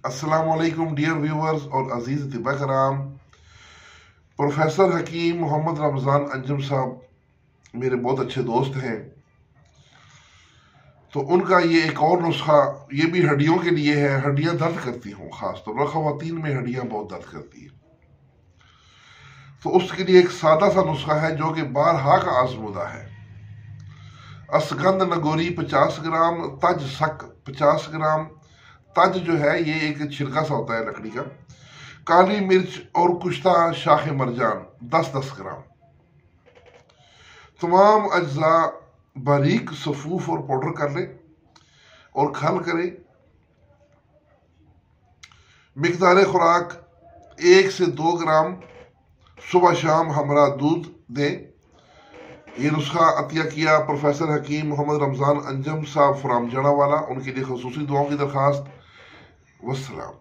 अस्सलामुअलैकुम dear viewers और अजीज तिबा कराम। प्रोफेसर हकीम मोहम्मद रमज़ान अंजुम साहब मेरे बहुत अच्छे दोस्त हैं। तो उनका ये एक और नुस्खा, ये भी हड्डियों के लिए है। हड्डियां दर्द करती हों, खासतौर पर ख़वातीन में हड्डियां बहुत दर्द करती हैं, तो उसके लिए एक सादा सा नुस्खा है जो कि बारहा का आजमुदा है। असगंध नगोरी 50 ग्राम, तज सक 50 ग्राम। तज जो है ये एक छिलका सा होता है लकड़ी का। काली मिर्च और कुश्ता शाख मरजान 10-10 ग्राम। तमाम अज्जा बारीक सफूफ और पाउडर कर लें और खल करें। मिकदार खुराक 1 से 2 ग्राम सुबह शाम हमरा दूध दें। ये नुस्खा अतिया किया प्रोफेसर हकीम मोहम्मद रमज़ान अंजुम साहब फ्राम जड़ावाला। उनके लिए खसूसी दुआओं की दरखास्त। वस्सलाम।